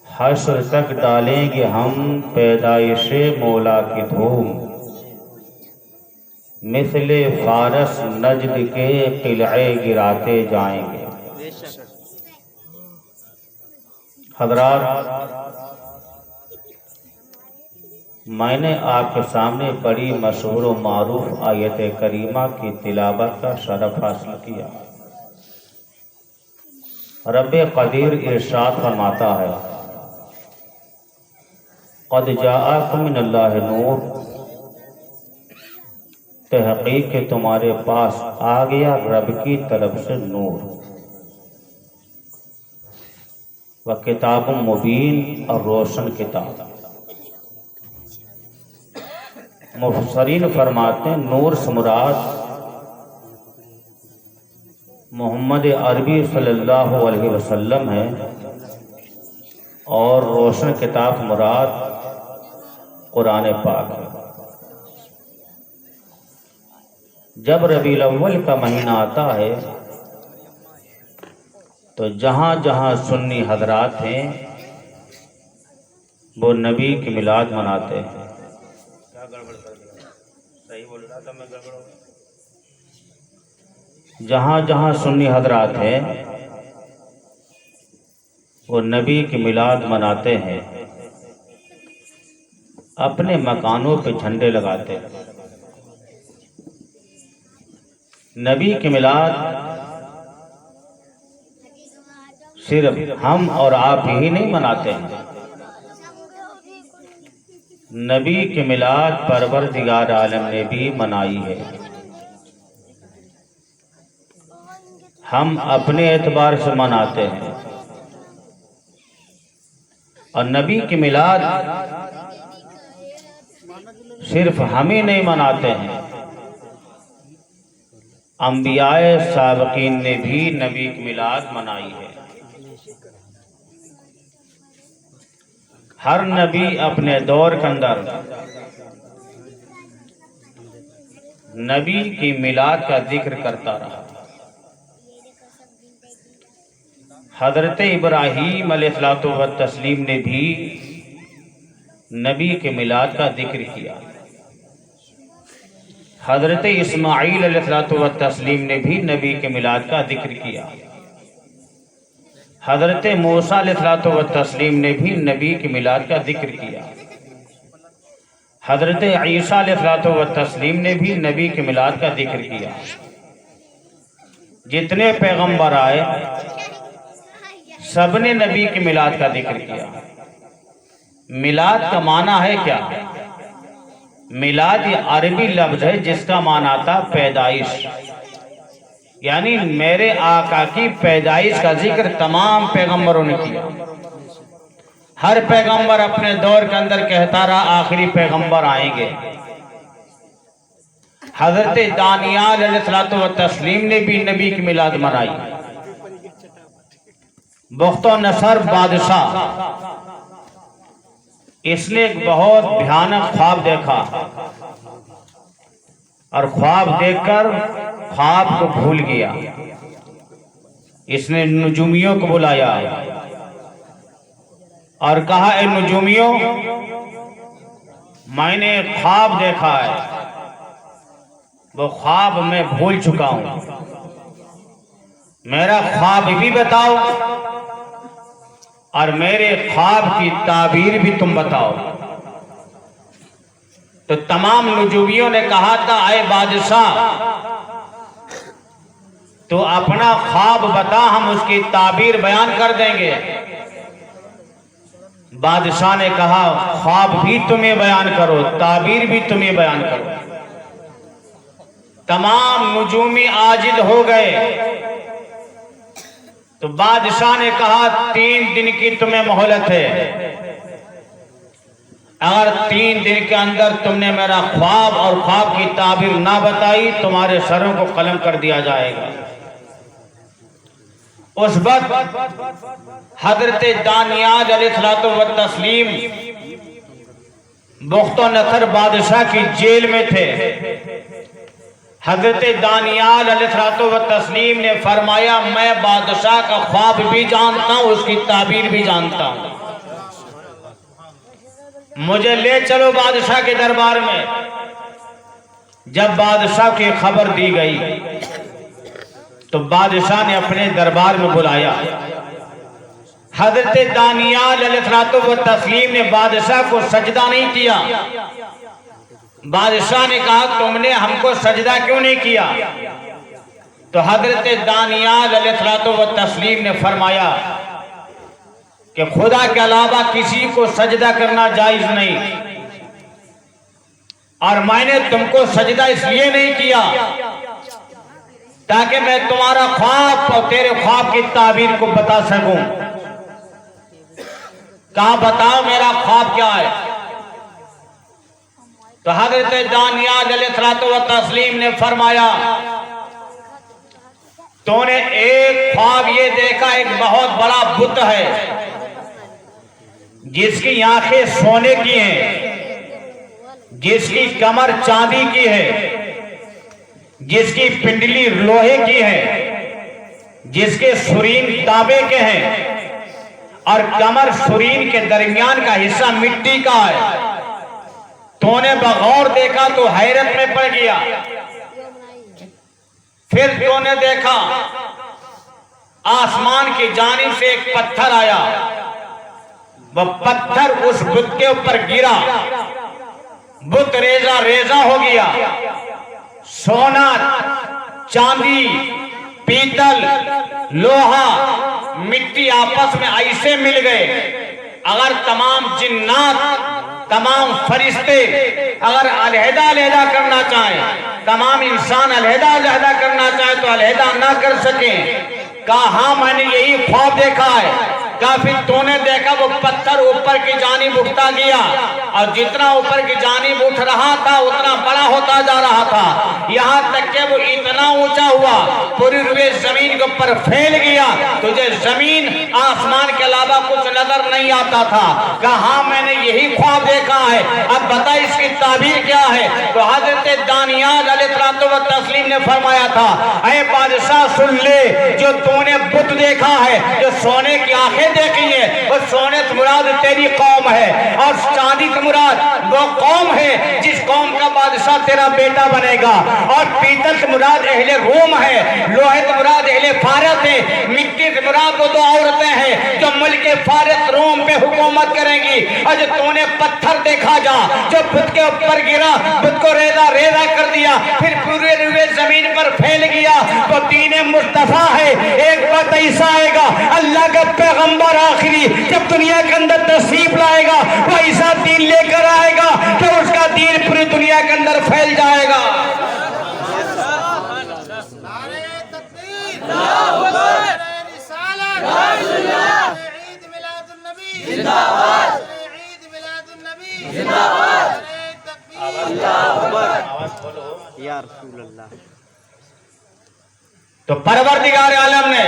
حشر تک ڈالیں گے ہم پیدائش مولا کی دھوم، مثل فارس نجد کے قلعے گراتے جائیں گے۔ حضرات، میں نے آپ کے سامنے بڑی مشہور و معروف آیت کریمہ کی تلاوت کا شرف حاصل کیا۔ رب قدیر ارشاد فرماتا ہے، قد جاءکم من اللہ نور، تحقیق کہ تمہارے پاس آ گیا رب کی طرف سے نور، و کتاب مبین، اور روشن کتاب۔ مفسرین فرماتے ہیں نور سے مراد محمد عربی صلی اللہ علیہ وسلم ہے، اور روشن کتاب مراد قرآن پاک ہے۔ جب ربیع الاول کا مہینہ آتا ہے تو جہاں جہاں سنی حضرات ہیں وہ نبی کی میلاد مناتے ہیں۔ کیا گڑبڑ کر دیا؟ صحیح بول رہا تھا میں، گڑبڑ ہو گیا۔ جہاں جہاں سنی حضرات ہیں وہ نبی کی میلاد مناتے ہیں، اپنے مکانوں پہ جھنڈے لگاتے ہیں۔ نبی کی میلاد صرف ہم اور آپ ہی نہیں مناتے ہیں، نبی کی میلاد پروردگار عالم نے بھی منائی ہے۔ ہم اپنے اعتبار سے مناتے ہیں، اور نبی کی میلاد صرف ہم ہی نہیں مناتے ہیں، انبیاء سابقین نے بھی نبی کی میلاد منائی ہے۔ ہر نبی اپنے دور کے اندر نبی کی میلاد کا ذکر کرتا رہا۔ حضرت ابراہیم علیہ الصلوۃ والتسلیم نے بھی نبی کے میلاد کا ذکر کیا۔ حضرت اسماعیل علیہ الصلوۃ والتسلیم نے بھی نبی کے میلاد کا ذکر کیا۔ حضرت موسیٰ علیہ الصلوۃ والتسلیم نے بھی نبی کے میلاد کا ذکر کیا۔ حضرت عیسیٰ علیہ الصلوۃ والتسلیم نے بھی نبی کے میلاد کا ذکر کیا۔ جتنے پیغمبر آئے سب نے نبی کے میلاد کا ذکر کیا۔ میلاد کا معنی ہے کیا؟ میلاد یہ عربی لفظ ہے جس کا معنی آتا پیدائش، یعنی میرے آقا کی پیدائش کا ذکر تمام پیغمبروں نے کیا۔ ہر پیغمبر اپنے دور کے اندر کہتا رہا آخری پیغمبر آئیں گے۔ حضرت دانیال علیہ الصلوۃ والتسلیم نے بھی نبی کی میلاد منائی۔ بخت و نصر بادشاہ، اس نے ایک بہت بھیانک خواب دیکھا، اور خواب دیکھ کر خواب کو بھول گیا۔ اس نے نجومیوں کو بلایا اور کہا اے نجومیوں، میں نے ایک خواب دیکھا ہے، وہ خواب میں بھول چکا ہوں، میرا خواب بھی بتاؤ اور میرے خواب کی تعبیر بھی تم بتاؤ۔ تو تمام نجومیوں نے کہا تھا اے بادشاہ تو اپنا خواب بتا، ہم اس کی تعبیر بیان کر دیں گے۔ بادشاہ نے کہا خواب بھی تمہیں بیان کرو، تعبیر بھی تمہیں بیان کرو۔ تمام نجومی عاجز ہو گئے۔ تو بادشاہ نے کہا 3 دن کی تمہیں مہلت ہے، اگر 3 دن کے اندر تم نے میرا خواب اور خواب کی تعبیر نہ بتائی تمہارے سروں کو قلم کر دیا جائے گا۔ اس وقت حضرت دانیال علیہ الصلوۃ والتسلیم بخت و نصر بادشاہ کی جیل میں تھے۔ حضرت دانیال علیہ السلام نے فرمایا میں بادشاہ کا خواب بھی جانتا ہوں، اس کی تعبیر بھی جانتا ہوں، مجھے لے چلو بادشاہ کے دربار میں۔ جب بادشاہ کی خبر دی گئی تو بادشاہ نے اپنے دربار میں بلایا۔ حضرت دانیال علیہ السلام نے بادشاہ کو سجدہ نہیں کیا۔ بادشاہ نے کہا تم نے ہم کو سجدہ کیوں نہیں کیا؟ تو حضرت دانیال علیہ السلام نے فرمایا کہ خدا کے علاوہ کسی کو سجدہ کرنا جائز نہیں، اور میں نے تم کو سجدہ اس لیے نہیں کیا تاکہ میں تمہارا خواب اور تیرے خواب کی تعبیر کو بتا سکوں۔ کہا بتاؤ میرا خواب کیا ہے؟ تو حضرت دانیال علیہ السلام نے فرمایا تو نے ایک خواب یہ دیکھا، ایک بہت بڑا بت ہے جس کی آنکھیں سونے کی ہیں، جس کی کمر چاندی کی ہے، جس کی پنڈلی لوہے کی ہے، جس کے سرین تانبے کے ہیں، اور کمر سرین کے درمیان کا حصہ مٹی کا ہے۔ تو نے بغور دیکھا تو حیرت میں پڑ گیا۔ پھر تو نے دیکھا آسمان کی جانب سے ایک پتھر آیا، وہ پتھر اس بت کے اوپر گرا، بت ریزہ ریزہ ہو گیا۔ سونا، چاندی، پیتل، لوہا، مٹی آپس میں ایسے مل گئے، اگر تمام جنات، تمام فرشتے اگر علیحدہ علیحدہ کرنا چاہیں، تمام انسان علیحدہ علیحدہ کرنا چاہیں تو علیحدہ نہ کر سکیں۔ کہا ہاں میں نے یہی خواب دیکھا ہے۔ کہا پھر تو نے دیکھا وہ پتھر اوپر کی جانب اٹھتا گیا، اور جتنا اوپر کی جانب اٹھ رہا تھا اتنا بڑا ہوتا جا رہا تھا، یہاں تک کہ وہ اتنا اونچا ہوا پوری روئے زمین کے اوپر پھیل گیا، تجھے زمین آسمان کے علاوہ کچھ نظر نہیں آتا تھا۔ کہا ہاں میں نے یہی خواب دیکھا ہے، اب بتا اس کی تعبیر کیا ہے؟ تو حضرت دانیال علیہ السلام نے فرمایا تھا اے بادشاہ سن لے، جو تو نے بت دیکھا ہے، جو سونے کی آنکھیں دیکھی ہے، وہ سونے سے مراد تیری قوم ہے، اور چاندی سے مراد وہ قوم ہے جس قوم کا بادشاہ تیرا بیٹا بنے گا، اور پیتل سے مراد اہل روم ہے، لوہے سے مراد اہل فارس ہے، مٹی سے مراد وہ دو عورتیں ہیں جو ملک فارس روم پہ حکومت کریں گی۔ اور جو تو نے پتھر دیکھا جا جو بت کے اوپر گرا، بت کو ریزہ ریزہ کر دیا، پھر پورے روئے زمین پر پھیل گیا، تو دین مصطفیٰ ہے۔ ایک وقت ایسا آئے گا اللہ کا پیغمبر آخری جب دنیا کے اندر تشریف لائے گا، وہ ایسا دین لے کر آئے گا کہ اس کا دین پوری دنیا کے اندر پھیل جائے گا۔ یا رسول اللہ۔ تو پروردگار عالم نے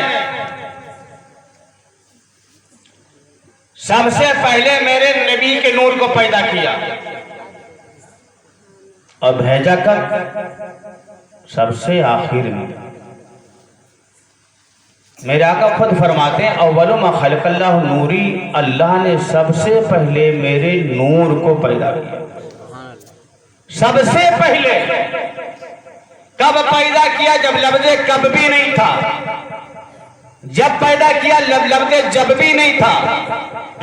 سب سے پہلے میرے نبی کے نور کو پیدا کیا، اور بھیجا کر سب سے آخر میں۔ میرے آقا خود فرماتے ہیں اول ما خلق اللہ نوری، اللہ نے سب سے پہلے میرے نور کو پیدا کیا۔ سب سے پہلے کب پیدا کیا؟ جب لفظ کب بھی نہیں تھا، جب پیدا کیا لفظ جب بھی نہیں تھا،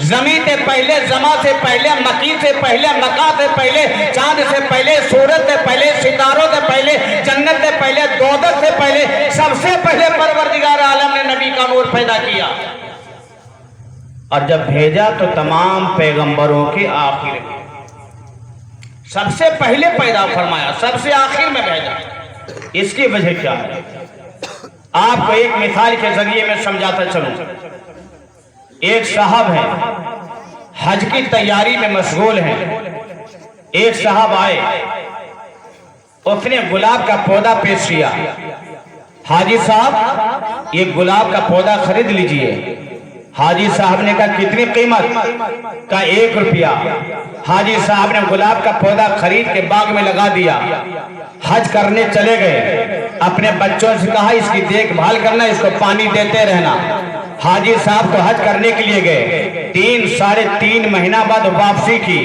زمین سے پہلے، زماں سے پہلے، مکی سے پہلے، مکہ سے پہلے، چاند سے پہلے، سورج سے پہلے، ستاروں سے پہلے، جنت سے پہلے، دوزخ سے پہلے، سب سے پہلے پروردگار عالم نے نبی کا نور پیدا کیا، اور جب بھیجا تو تمام پیغمبروں کے آخر میں سب سے پہلے پیدا فرمایا، سب سے آخر میں بھیجا۔ اس کی وجہ کیا ہے؟ آپ کو ایک مثال کے ذریعے میں سمجھاتا چلوں۔ ایک صاحب ہیں، حج کی تیاری میں مشغول ہیں۔ ایک صاحب آئے، اس نے گلاب کا پودا پیش کیا، حاجی صاحب یہ گلاب کا پودا خرید لیجئے۔ حاجی صاحب نے کہا کتنی قیمت؟ کہا 1 روپیہ۔ حاجی صاحب نے گلاب کا پودا خرید کے باغ میں لگا دیا۔ حج کرنے چلے گئے، اپنے بچوں سے کہا اس کی دیکھ بھال کرنا، اس کو پانی دیتے رہنا۔ حاجی صاحب تو حج کرنے کے لیے گئے، 3.5 مہینہ بعد واپسی کی،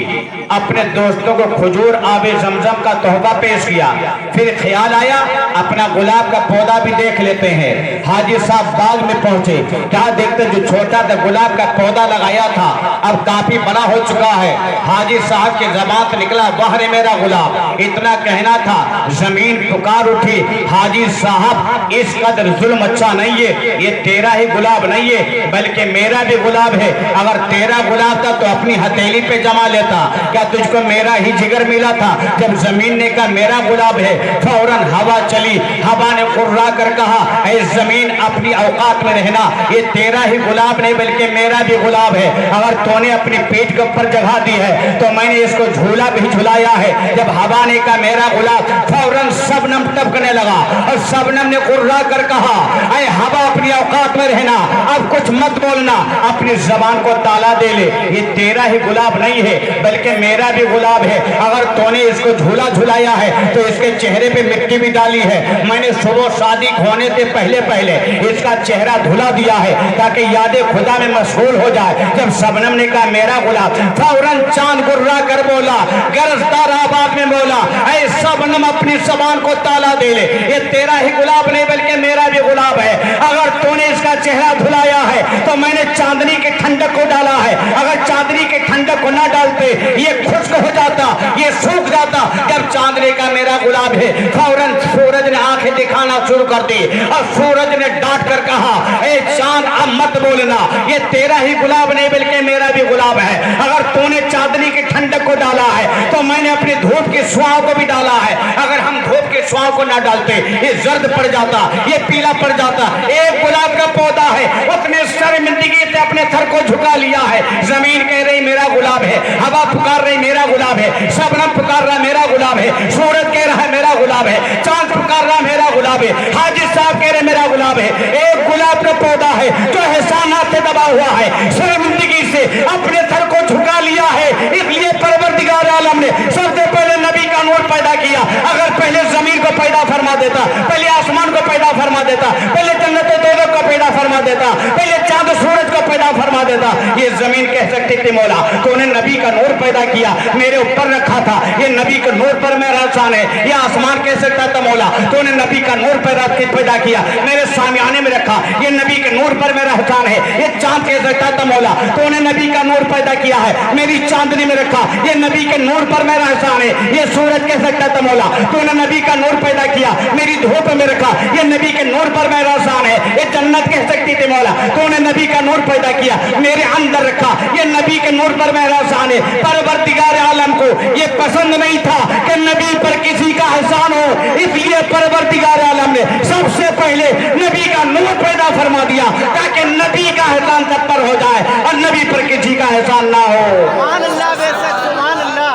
اپنے دوستوں کو کھجور آب زمزم کا تحفہ پیش کیا۔ پھر خیال آیا اپنا گلاب کا پودا بھی دیکھ لیتے ہیں۔ حاجی صاحب باغ میں پہنچے، کیا دیکھتے جو چھوٹا تھا گلاب کا پودا لگایا تھا اب کافی بڑا ہو چکا ہے۔ حاجی صاحب کے زبان سے نکلا واہ رے میرا گلاب، اتنا کہنا تھا زمین پکار اٹھی، حاجی صاحب اس قدر ظلم اچھا نہیں ہے، یہ تیرا ہی گلاب نہیں ہے بلکہ میرا بھی گلاب ہے، اگر تیرا گلاب تھا تو اپنی ہتھیلی پہ جما لیتا، کیا تجھ کو میرا ہی جگر ملا تھا؟ جب زمین نے کہا میرا گلاب ہے، فوراً ہوا چلی، ہوا نے قرا کر کہا اے زمین اپنی اوقات میں رہنا، یہ تیرا ہی گلاب نہیں بلکہ میرا بھی گلاب ہے، اگر تو نے اپنی پیٹھ کے اوپر جگہ دی ہے تو میں نے اس کو جھولا بھی جھلایا ہے۔ جب ہوا نے کہا میرا گلاب، فوراً شبنم ٹپکنے لگا اور شبنم نے قرا کر کہا اے ہوا اپنی اوقات میں رہنا، اب کچھ مت بولنا، اپنی زبان کو تالا دے لے، یہ تیرا ہی گلاب نہیں ہے بلکہ میرا بھی گلاب ہے، اگر تو نے اس کو جھولا جھلایا ہے تو اس کے چہرے پہ مٹی بھی ڈالی ہے، میں نے صبح شادی ہونے سے پہلے اس کا چہرہ دھلا دیا ہے تاکہ یاد خدا میں مشغول ہو جائے۔ جب شبنم نے کہا میرا گلاب، فوراً چاند گرا کر بولا، گرجدار آواز میں بولا اے شبنم اپنی زبان کو تالا دے لے، یہ تیرا ہی گلاب نہیں بلکہ میرا بھی گلاب ہے، اگر تو نے اس کا چہرہ دھلایا ہے تو میں نے چاندنی کے ٹھنڈک کو ڈالا ہے، اگر چاندنی کے ٹھنڈک کو نہ ڈالتے یہ خشک ہو جاتا، یہ سوکھ جاتا۔ جب چاندنی کا میرا گلاب ہے، فوراً سورج نے آنکھیں دکھانا شروع کر دی اور سورج نے ڈانٹ کر کہا اے چاند اب مت بولنا، یہ تیرا ہی گلاب نہیں بلکہ میرا بھی گلاب ہے، اگر تو نے چاندنی کی ٹھنڈک کو ڈالا ہے تو میں نے اپنی دھوپ کی شعاؤں کو بھی ڈالا ہے، اگر ہم دھوپ کی شعاؤں کو نہ ڈالتے یہ زرد پڑ جاتا، یہ پیلا پڑ جاتا۔ ایک گلاب کا پودا ہے، اس نے شرمندگی سے اپنے سر کو جھکا لیا ہے، زمین کہہ رہی میرا گلاب ہے، ہوا پکار رہی میرا گلاب ہے، شبنم پکار رہا میرا گلاب ہے، سورج کہہ رہا ہے میرا گلاب ہے، چاند پکار رہا میرا گلاب ہے، حاجی صاحب کہہ رہے میرا گلاب ہے۔ ایک گلاب کا پودا ہے جو احسانات سے دبا ہوا ہے، شرمندگی سے اپنے سر کو جھکا لیا ہے، اس لیے پروردگار عالم نے سب سے پہلے نبی کا نور پیدا کیا، اگر پہلے زمین کو پیدا فرما دیتا، پہلے آسمان کو پیدا فرما دیتا، پہلے جنت دوزخ کو پیدا فرما دیتا، پہلے چاند سورج کو پیدا فرما دیتا، یہ زمین کہہ سکتی تھی مولا تو نے نبی کا نور پیدا کیا میرے اوپر رکھا تھا، یہ نبی کے نور پر میرا احسان ہے، یہ آسمان کہہ سکتا تھا مولا تو نے نبی کا نور پیدا کیا میرے سامیانے میں رکھا، یہ نبی کے نور پر میرا احسان ہے، یہ چاند کہہ سکتا تھا مولا تو نے نبی کا نور پیدا کیا ہے میری چاندنی میں رکھا، یہ نبی کے نور پر میرا احسان ہے، یہ سورج کہہ سکتا تھا مولا تو نے نبی کا نور پیدا کیا میری دھوپ میں رکھا، یہ نبی کے نور پر میرا احسان ہے، یہ جنت کہہ سکتی تھی مولا تو نے نبی کا نور پیدا کیا میرے اندر رکھا، یہ نبی کے نور پر میرا احسان ہے۔ پروردگار عالم کو یہ پسند نہیں تھا کہ نبی پر کسی کا احسان ہو، اس لیے پروردگار عالم نے سب سے پہلے نبی کا نور پیدا فرما دیا تاکہ نبی کا احسان سب پر ہو جائے اور نبی پر کسی کا احسان نہ ہو۔ سبحان اللہ، بے شک سبحان اللہ،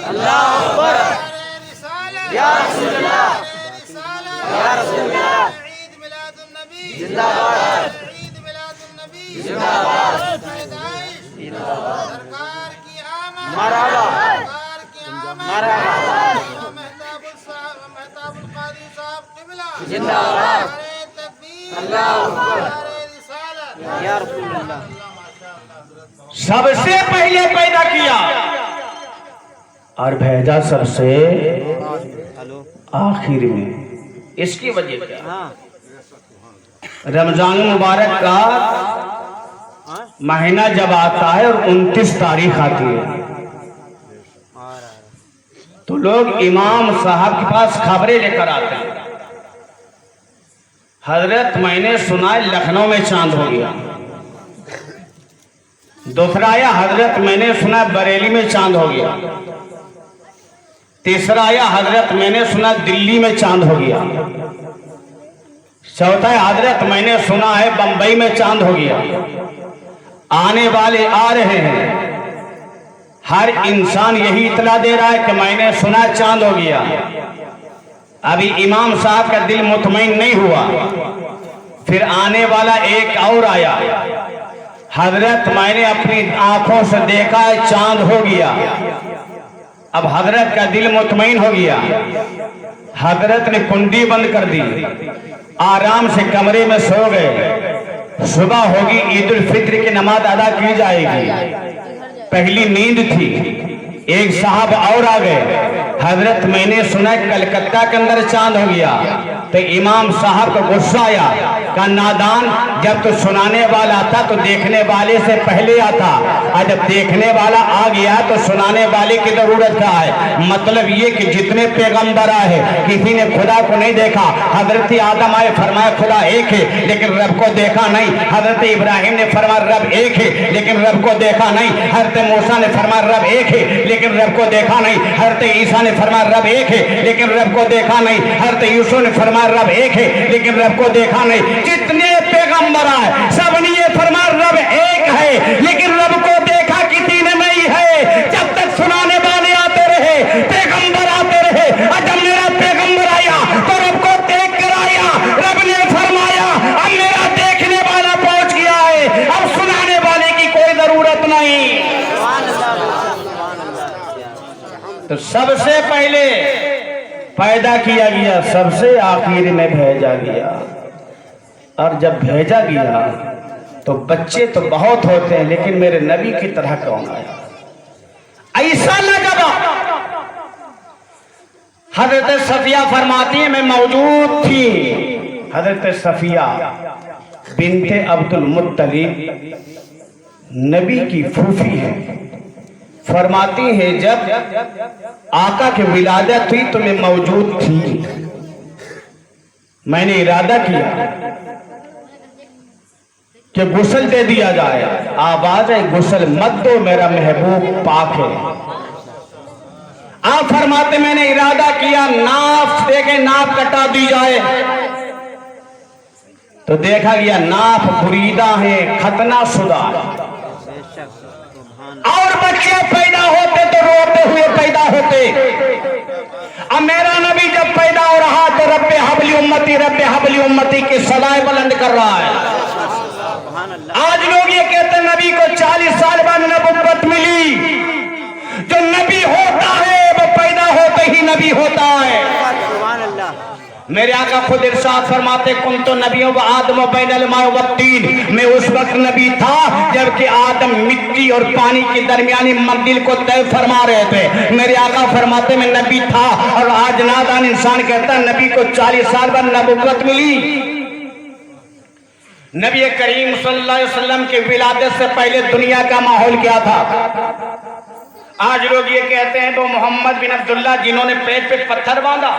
اللہ اکبر، یا رسول اللہ، یا رسول اللہ، عید میلاد النبی زندہ باد، عید میلاد النبی زندہ باد، پیدائش سرکار کی آمد، مرحبا، سرکار کی آمد، مرحبا، مہتاب القادری صاحب قبلہ زندہ باد، نعرہ تکبیر، اللہ اکبر، نعرہ رسالت، یا رسول اللہ، سب سے پہلے پیدا کیا اور بھیجا سب سے ہلو، آخر میں، اس کی وجہ کیا؟ ہاں، رمضان مبارک کا مہینہ جب آتا ہے اور 29 تاریخ آتی ہے تو لوگ امام صاحب کے پاس خبریں لے کر آتے ہیں، حضرت میں نے سنا لکھنؤ میں چاند ہو گیا، دوسرا آیا حضرت میں نے سنا بریلی میں چاند ہو گیا، تیسرا آیا حضرت میں نے سنا دلی میں چاند ہو گیا، چوتھا ہے حضرت میں نے سنا ہے بمبئی میں چاند ہو گیا۔ آنے والے آ رہے ہیں، ہر انسان یہی اطلاع دے رہا ہے کہ میں نے سنا چاند ہو گیا، ابھی امام صاحب کا دل مطمئن نہیں ہوا، پھر آنے والا ایک اور آیا، حضرت میں نے اپنی آنکھوں سے دیکھا ہے چاند ہو گیا، اب حضرت کا دل مطمئن ہو گیا. حضرت نے کنڈی بند کر دی, آرام سے کمرے میں سو گئے. صبح ہوگی, عید الفطر کی نماز ادا کی جائے گی. پہلی نیند تھی. ایک صاحب اور آ گئے. حضرت میں نے سنا کلکتہ کے اندر چاند ہو گیا. تو امام صاحب کو غصہ آیا, کہا نادان, جب تو سنانے والا تھا تو دیکھنے والے سے پہلے آتا, اور جب دیکھنے والا آ گیا تو سنانے والے کی ضرورت کیا ہے. مطلب یہ کہ جتنے پیغمبر آئے کسی نے خدا کو نہیں دیکھا. حضرت آدم آئے, فرمایا خدا ایک ہے لیکن رب کو دیکھا نہیں. حضرت ابراہیم نے فرمایا رب ایک ہے لیکن رب کو دیکھا نہیں. حضرت موسیٰ نے فرمایا رب ایک ہے لیکن رب کو دیکھا نہیں. حضرت عیسیٰ نے فرمایا رب ایک ہے لیکن رب کو دیکھا نہیں. حضرت یوسف نے فرمایا رب ایک ہے لیکن رب کو دیکھا نہیں. جتنے پیغمبر آئے سب نے یہ فرمایا رب ایک ہے لیکن رب کو دیکھا کسی نے نہیں ہے. جب تک سنانے والے آتے رہے, پیغمبر آتے رہے, اور جب میرا پیغمبر آیا تو رب کو دیکھ کر آیا. رب نے فرمایا اب میرا دیکھنے والا پہنچ گیا ہے, اب سنانے والے کی کوئی ضرورت نہیں. تو سب سے پہلے پیدا کیا گیا, سب سے آخر میں بھیجا گیا. اور جب بھیجا گیا تو بچے تو بہت ہوتے ہیں لیکن میرے نبی کی طرح کون آیا. ایسا لگا. حضرت صفیہ فرماتی ہیں میں موجود تھی. حضرت صفیہ بنت عبد المطلب نبی کی پھوپھی ہے. فرماتی ہے جب آقا کی ولادت ہوئی تو میں موجود تھی. میں نے ارادہ کیا کہ غسل دے دیا جائے. آواز ہے غسل مت دو, میرا محبوب پاک ہے. آپ فرماتے میں نے ارادہ کیا ناف دے کے ناف کٹا دی جائے. تو دیکھا گیا ناف بریدہ ہے, ختنہ شدہ, اور بچے پیدا ہوتے تو روتے ہوئے پیدا ہوتے. اب میرا نبی جب پیدا ہو رہا تو رب حبلی امتی, رب حبلی امتی کی صدائیں بلند کر رہا ہے. آج لوگ یہ کہتے ہیں نبی کو 40 سال بعد نبوت ملی. جو نبی ہوتا ہے وہ پیدا ہوتے ہی نبی ہوتا ہے. میرے آقا خود ارشاد فرماتے کنتو نبیوں و آدم و بین الماء و الطین, میں اس وقت نبی تھا جبکہ آدم مٹی اور پانی کی درمیانی منزل کو طے فرما رہے تھے. میرے آقا فرماتے میں نبی تھا, اور آج نادان انسان کہتا ہے نبی کو 40 سال بعد نبوت ملی. نبی کریم صلی اللہ علیہ وسلم کی ولادت سے پہلے دنیا کا ماحول کیا تھا؟ آج لوگ یہ کہتے ہیں وہ محمد بن عبداللہ جنہوں نے پیٹ پہ پتھر باندھا,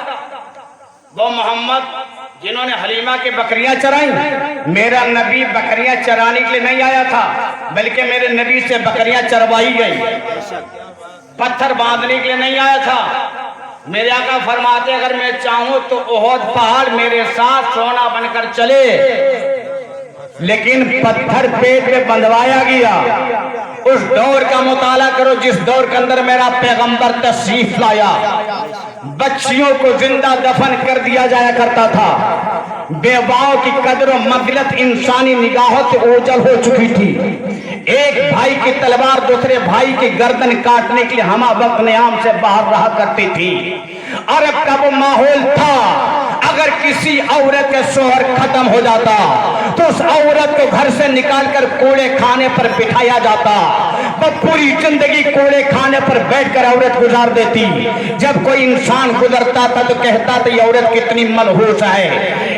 وہ محمد جنہوں نے حلیمہ کے بکریاں چرائیں. میرا نبی بکریاں چرانے کے لیے نہیں آیا تھا بلکہ میرے نبی سے بکریاں چروائی گئی. پتھر باندھنے کے لیے نہیں آیا تھا. میرے آقا فرماتے اگر میں چاہوں تو احد پہاڑ میرے ساتھ سونا بن کر چلے, لیکن پتھر پیٹ میں بندھوایا گیا. اس دور کا مطالعہ کرو جس دور کے اندر میرا پیغمبر تشریف لایا. بچیوں کو زندہ دفن کر دیا جایا کرتا تھا. بیواؤں کی قدر و منزلت انسانی نگاہوں سے اوجھل ہو چکی تھی. ایک بھائی کی تلوار دوسرے بھائی کی گردن کاٹنے کے لیے ہمہ وقت نیام سے باہر رہا کرتی تھی. عرب کا وہ ماحول تھا, اگر کسی عورت کے شوہر ختم ہو جاتا تو اس عورت کو گھر سے نکال کر کوڑے کھانے پر بٹھایا جاتا. وہ پوری زندگی کوڑے کھانے پر بیٹھ کر عورت گزار دیتی. جب کوئی انسان گزرتا تھا تو کہتا تھا یہ عورت کتنی منحوس ہے,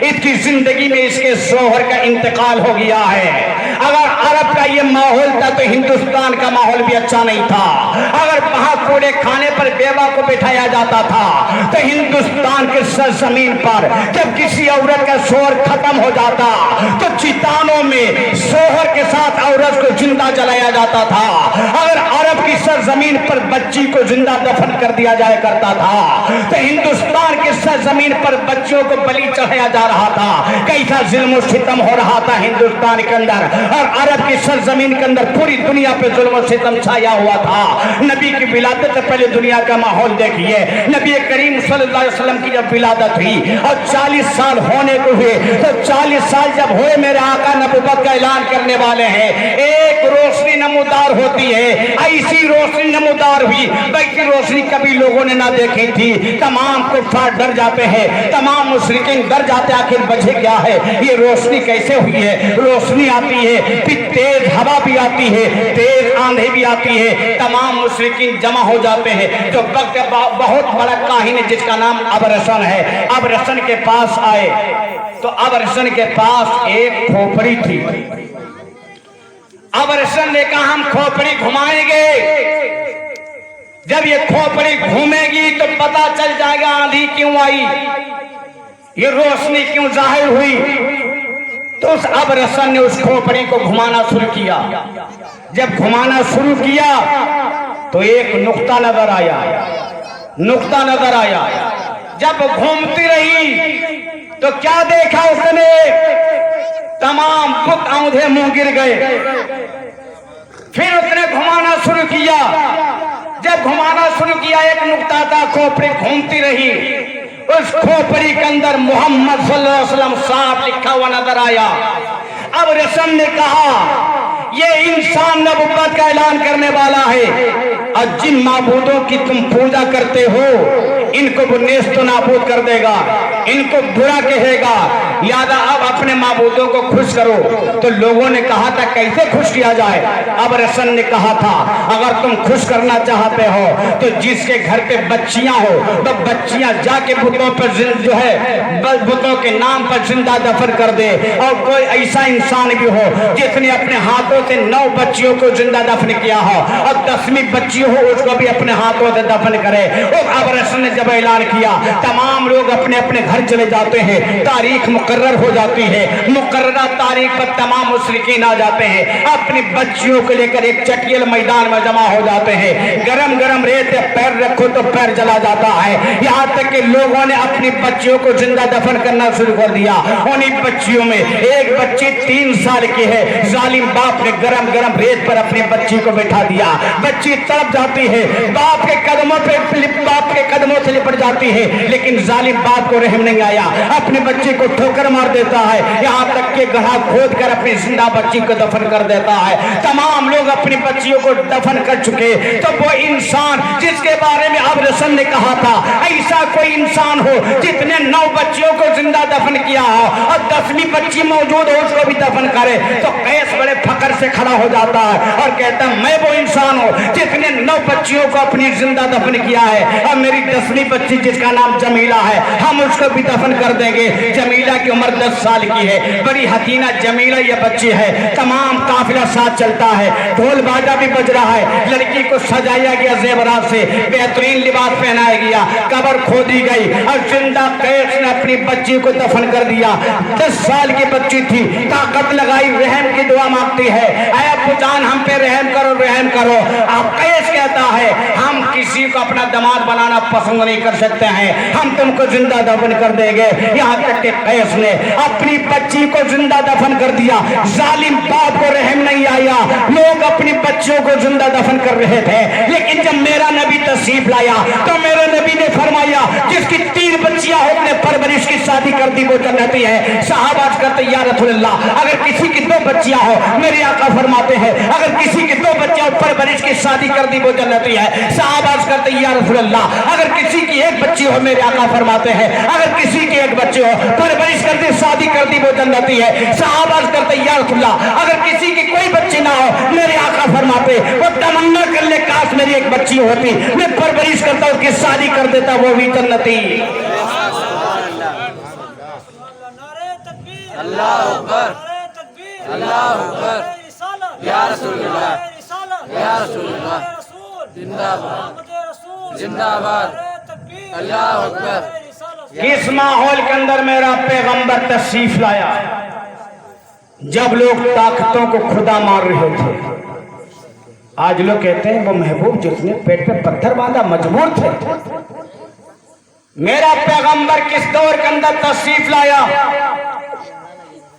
اس کی زندگی میں اس کے شوہر کا انتقال ہو گیا ہے. اگر عرب کا یہ ماحول تھا تو ہندوستان کا ماحول بھی اچھا نہیں تھا. اگر وہاں کوڑے کھانے پر بیوہ کو بٹھایا جاتا تھا تو ہندوستان کے سرزمین پر جب کسی عورت کا شوہر ختم ہو جاتا تو چتانوں میں شوہر کے ساتھ عورت کو زندہ جلایا جاتا تھا. اگر عرب کی سرزمین پر بچی کو زندہ دفن کر دیا جایا کرتا تھا تو ہندوستان کے سرزمین پر بچیوں کو بلی چڑھایا جا رہا تھا. کیسا ظلم و ستم ہو رہا تھا ہندوستان کے اندر. اور عرب کی سرزمین کے اندر پوری دنیا پہ ظلم و ستم چھایا ہوا تھا. نبی کی ولادت سے پہلے دنیا کا ماحول دیکھیے. نبی کریم صلی اللہ علیہ وسلم کی جب ولادت ہوئی اور 40 سال ہونے کو ہوئے تو 40 سال جب ہوئے میرے آقا نبوت کا اعلان کرنے والے ہیں. ایک روشنی نمودار ہوتی ہے, ایسی روشنی نمودار ہوئی ویسی روشنی کبھی لوگوں نے نہ دیکھی تھی. تمام کفار ڈر جاتے ہیں, تمام مشرکین ڈر جاتے ہیں, آخر وجہ کیا ہے, یہ روشنی کیسے ہوئی ہے. روشنی آتی ہے, پھر تیز ہوا بھی آتی ہے, تیز آندھی بھی آتی ہے, تمام مشرکین جمع ہو جاتے ہیں. جو وقت بہت بڑا کاہن ہے جس کا نام ابرسن ہے, ابرسن کے پاس آئے تو ابرسن کے پاس ایک کھوپڑی تھی. ابرسن نے کہا ہم کھوپڑی گھمائیں گے, جب یہ کھوپڑی گھومے گی تو پتا چل جائے گا آندھی کیوں آئی, یہ روشنی کیوں ظاہر ہوئی. تو اس ابرسن نے اس کھوپڑی کو گھمانا شروع کیا. جب گھمانا شروع کیا تو ایک نقطہ نظر آیا, نقطہ نظر آیا. جب گھومتی رہی تو کیا دیکھا اس نے, تمام بت آندھے منہ گر گئے. پھر اس نے گھمانا شروع کیا. جب گھمانا شروع کیا ایک نقطہ تھا, کھوپڑی گھومتی رہی. اس کھوپڑی کے اندر محمد صلی اللہ علیہ وسلم صاف لکھا ہوا نظر آیا. اب رسم نے کہا یہ انسان نبوت کا اعلان کرنے والا ہے, اور جن معبودوں کی تم پوجا کرتے ہو ان کو وہ نیست و نابود کر دے گا, ان کو برا کہے گا. لہذا اب اپنے معبودوں کو خوش کرو. تو لوگوں نے کہا تھا کیسے خوش کیا جائے. اب رسن نے کہا تھا اگر تم خوش کرنا چاہتے ہو تو جس کے گھر پہ بچیاں ہو تو بچیاں جا کے بتوں پر جو ہے بتوں کے نام پر زندہ دفن کر دے. اور کوئی ایسا انسان بھی ہو جس نے اپنے ہاتھوں سے 9 بچیوں کو زندہ دفن کیا ہو اور 10ویں بچی ہو اس کو بھی اپنے ہاتھوں سے دفن کرے. اب رسن نے جب اعلان کیا تمام لوگ اپنے اپنے گھر چلے جاتے ہیں. تاریخ مقرر ہو جاتی ہے, مقررہ تاریخ پر تمام مشرکین آ جاتے ہیں, اپنی بچیوں کو لے کر ایک چٹیل میدان میں جمع ہو جاتے ہیں. گرم گرم ریت پیر رکھو تو پیر جلا جاتا ہے. یہاں تک کہ لوگوں نے اپنی بچیوں کو زندہ دفن کرنا شروع کر دیا. انہیں بچیوں میں ایک بچی 3 سال کی ہے, ظالم باپ نے گرم گرم ریت پر اپنی بچی کو بٹھا دیا. بچی تڑپ جاتی ہے, باپ کے قدموں سے لپٹ جاتی ہے, لیکن ظالم باپ کو رحم نہیں آیا, اپنے بچے کو ٹھوکر مار دیتا ہے. یہاں تک کہ گڑھا کھود کر اپنی زندہ بچی کو دفن کر دیتا ہے. تمام لوگ اپنی بچیوں کو دفن کر چکے. تو وہ انسان جس کے بارے میں اب رسن نے کہا تھا ایسا کوئی انسان ہو جس نے 9 بچیوں کو زندہ دفن کیا ہو اور 10ویں بچی موجود ہو اس کو بھی دفن کرے, تو قیس بڑے فخر سے کھڑا ہو جاتا ہے اور کہتا ہے میں وہ انسان ہوں جس نے 9 بچیوں کو اپنی زندہ دفن کیا ہے, اور میری 10ویں بچی جس کا نام جمیلہ ہے ہم اس کو بھی دفن کر دیں گے. جمیلہ کی عمر 10 سال کی ہے, بڑی حسینہ جمیلہ یہ بچی ہے. تمام قافلہ ساتھ چلتا ہے, ڈھول باجا بھی بج رہا ہے. لڑکی کو سجایا گیا زیورات سے, بہترین لباس پہنایا گیا, قبر کھودی گئی اور زندہ قیس نے اپنی بچی کو دفن کر دیا. 10 سال کی بچی تھی, طاقت لگائی, رحم کی دعا مانگتی ہے, اے ابو جان ہم پہ رحم کرو رحم کرو. اب قیس کہتا ہے ہم کسی کو اپنا داماد بنانا پسند نہیں کر سکتے ہیں, ہم تم کو زندہ دفن کر دیں گے. یہاں تک کہ قیس نے اپنی بچی کو زندہ دفن کر دیا. ظالم باپ کو رحم نہیں آیا, لوگ اپنی بچیوں کو زندہ دفن کر رہے تھے. لیکن جب میرا نبی تشریف لایا تو میرے نبی نے فرمایا جس کی 3 بچیاں ہو اپنے پرورش کی شادی کر دی وہ جنتی ہے. صحابہ کرتے یا رسول اللہ اگر کسی کی 2 بچیاں ہو, میرے آقا فرماتے ہیں اگر کسی کی 2 بچیاں پرورش کی شادی کر دی وہ جنتی ہے. صحابہ کرتے یا رسول اللہ اگر کسی کی 1 بچی ہو, میرے آقا فرماتے ہیں اگر کسی کی 1 بچی ہو پرورش کر دی شادی کر دی وہ جنتی ہے. صحابہ کرتے یا رسول اللہ اگر کسی کی کوئی بچی نہ ہو, میرے آقا فرماتے وہ تمنا کر لے کاش میری 1 بچی ہوتی, میں پرورش کرتا اس کی شادی کر دیتا, وہ بھی جنتی. اللہ اکبر, اللہ اکبر, یا رسول اللہ, یا رسول اللہ, زندہ باد, زندہ باد, اللہ اکبر. کس ماحول کے اندر میرا پیغمبر تشریف لایا؟ جب لوگ طاقتوں کو خدا مان رہے تھے. آج لوگ کہتے ہیں وہ محبوب جس نے پیٹ پہ پتھر باندھا مجبور تھے. میرا پیغمبر کس دور کے اندر تشریف لایا؟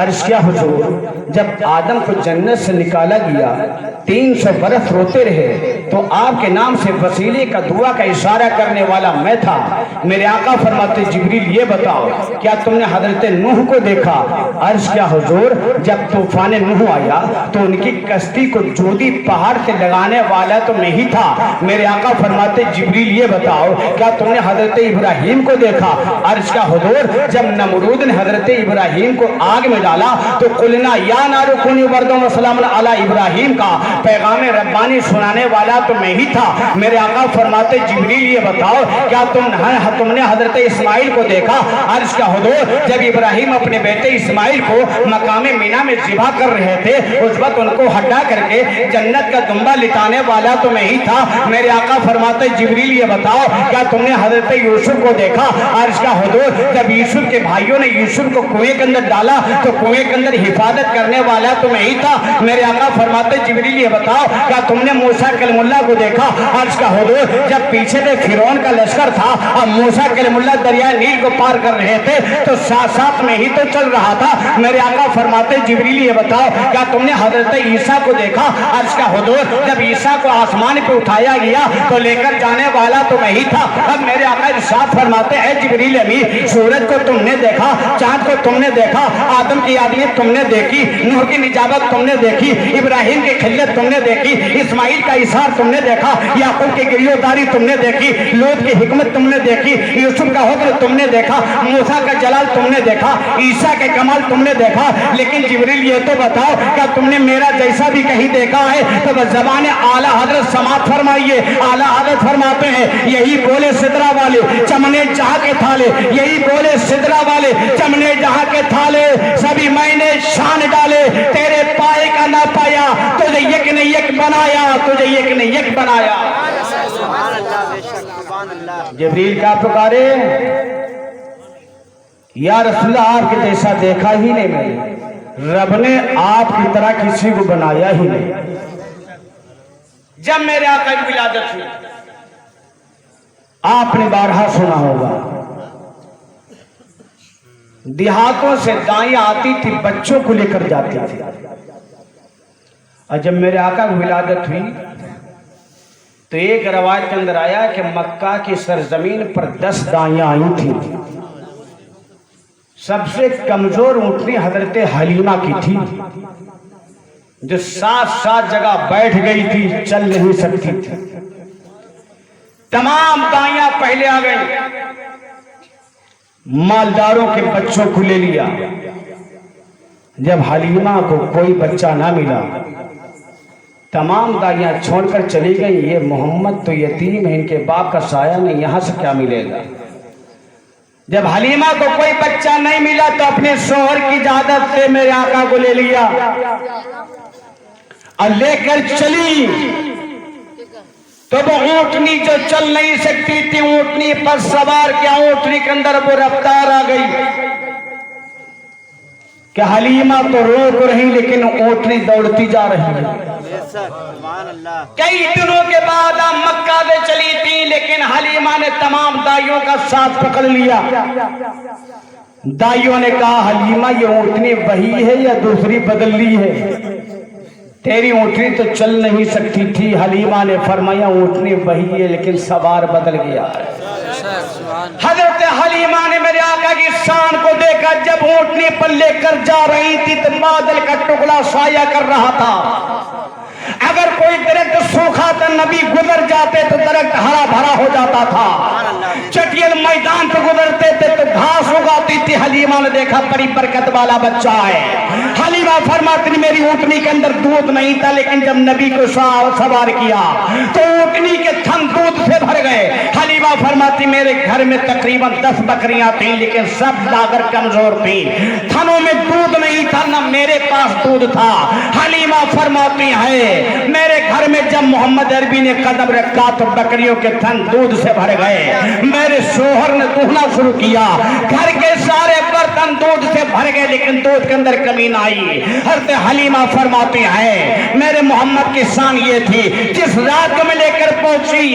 عرض کیا حضور، جب آدم کو جنت سے نکالا گیا 300 برس روتے رہے تو آپ کے نام سے وسیلے کا دعا کا اشارہ کرنے والا میں تھا۔ میرے آقا فرماتے جبریل یہ بتاؤ کیا تم نے حضرت نوح کو دیکھا؟ عرض کیا حضور، جب طوفان نوح آیا تو ان کی کشتی کو جودی پہاڑ سے لگانے والا تو میں ہی تھا۔ میرے آقا فرماتے جبریل یہ بتاؤ کیا تم نے حضرت ابراہیم کو دیکھا؟ عرض کیا حضور، جب نمرود نے حضرت ابراہیم کو آگ میں ڈالا تو قلنا یا نار کونی بردوں وسلام علی ابراہیم کا پیغام ربانی سنانے والا تو میں ہی تھا۔ میرے آقا فرماتے جبریل یہ بتاؤ کیا تم نے حضرت اسماعیل کو دیکھا؟ عرض کیا حضور، جب ابراہیم اپنے بیٹے اسماعیل کو مقام مینا میں ذبح کر رہے تھے اس وقت ان کو ہٹا کر کے جنت کا دمبا لٹانے والا تو میں ہی تھا۔ میرے آقا فرماتے جبریل یہ بتاؤ کیا تم نے حضرت یوسف کو دیکھا؟ عرض کیا حضور، جب یوسف کے بھائیوں نے یوسف کو کنویں کے اندر ڈالا تو کنویں کے اندر حفاظت کرنے والا تو میں ہی تھا۔ میرے آقا فرماتے جبریل یہ بتاؤ کیا تم نے موسیٰ کلیم اللہ کو دیکھا؟ عرض کیا حضور، جب پیچھے سے فرعون کا لشکر تھا اور موسیٰ کلیم اللہ دریائے نیل کو پار کر رہے تھے تو ساتھ ساتھ میں ہی تو چل رہا تھا۔ میرے آقا فرماتے جبریل یہ بتاؤ کیا تم نے حضرت عیسیٰ کو دیکھا؟ عرض کیا حضور، جب عیسیٰ کو آسمان پہ اٹھایا گیا تو لے کر جانے والا تو میں ہی تھا۔ اب میرے آقا ارشاد فرماتے ہیں جبریل امین، سورج کو تم نے دیکھا، چاند کو تم نے دیکھا، آدم کی یادیت تم نے دیکھی، نوح کی نجابت تم نے دیکھی، ابراہیم کی خلت تم نے دیکھی، اسماعیل کا اثار تم نے دیکھا، یعقوب کی گریوداری تم نے دیکھی، لوط کی حکمت تم نے دیکھی، یوسف کا حکم تم نے دیکھا، موسیٰ کا جلال تم نے دیکھا، عیسیٰ کے کمال تم نے دیکھا۔ لیکن جبریل یہ تو بتاؤ کیا تم نے میرا جیسا بھی کہیں دیکھا ہے؟ تو بس زبان اعلیٰ حضرت سماعت فرمائیے۔ اعلیٰ حضرت فرماتے ہیں یہی بولے سدرا والے چمنے جہاں کے تھالے، یہی بولے سدرا والے چمنے جہاں کے تھالے، سبھی میں نے شان ڈالے تیرے پائے کا نہ پایا، تجھے یک نے یک بنایا، تجھے یک نے یک بنایا۔ جبریل کا پکارے یا رسول اللہ آپ کے جیسا دیکھا ہی نہیں میں نے، رب نے آپ کی طرح کسی کو بنایا ہی نہیں۔ جب میرے آقا کی ولادت ہوئی آپ نے بارہا سنا ہوگا، دیہاتوں سے دائیں آتی تھی، بچوں کو لے کر جاتی تھی، اور جب میرے آقا کی ولادت ہوئی تو ایک روایت کے اندر آیا کہ مکہ کی سرزمین پر 10 دائیں آئی تھی۔ سب سے کمزور اونٹنی حضرت حلیمہ کی تھی جو 7 جگہ بیٹھ گئی تھی، چل نہیں سکتی تھی۔ تمام دائیاں پہلے آ گئی، مالداروں کے بچوں کو لے لیا۔ جب حلیمہ کو کوئی بچہ نہ ملا تمام دائیاں چھوڑ کر چلی گئی، یہ محمد تو یتیم ہے، ان کے باپ کا سایہ نہیں، یہاں سے کیا ملے گا۔ جب حلیمہ کو کوئی بچہ نہیں ملا تو اپنے شوہر کی اجازت سے میرے آقا کو لے لیا اور لے کر چلی۔ تو وہ اونٹنی جو چل نہیں سکتی تھی، اونٹنی پر سوار کیا، اونٹنی کے اندر وہ رفتار آ گئی کہ حلیمہ تو روک رہی لیکن اونٹنی دوڑتی جا رہی ہے۔ کئی دنوں کے بعد آپ مکہ سے چلی تھی لیکن حلیمہ نے تمام دائیوں کا ساتھ پکڑ لیا۔ دائیوں نے کہا حلیمہ یہ اونٹنی وہی ہے یا دوسری بدل لی ہے؟ تیری اونٹنی تو چل نہیں سکتی تھی۔ حلیمہ نے فرمایا اونٹنی وہی ہے لیکن سوار بدل گیا ہے۔ حضرت حلیمہ نے میرے آقا کی شان کو دیکھا، جب اونٹنی پر لے کر جا رہی تھی تو بادل کا ٹکڑا سایہ کر رہا تھا۔ اگر کوئی درخت سوکھا تھا نبی گزر جاتے تو درخت ہرا بھرا ہو جاتا تھا، چٹیل میدان پہ گزرتے تھے تو گھاس اگاتی تھی۔ حلیمہ نے دیکھا بڑی برکت والا بچہ ہے۔ حلیمہ فرماتی میری اونٹنی کے اندر دودھ نہیں تھا لیکن جب نبی کو سوار کیا تو اونٹنی کے تھن دودھ سے بھر گئے۔ حلیمہ فرماتی میرے گھر میں تقریباً 10 بکریاں تھیں لیکن سب لاغر کمزور تھیں، تھنوں میں دودھ نہیں تھا، نہ میرے پاس دودھ تھا۔ حلیمہ فرماتی ہے میرے گھر میں جب محمد عربی نے قدم رکھا تو بکریوں کے تھن دودھ سے بھر گئے۔ میرے شوہر نے دہنا شروع کیا، گھر کے سارے برتن دودھ سے بھر گئے لیکن دودھ کے اندر کمی نہ آئی۔ حضرت حلیمہ فرماتی ہے میرے محمد کی شان یہ تھی جس رات کو میں لے کر پہنچی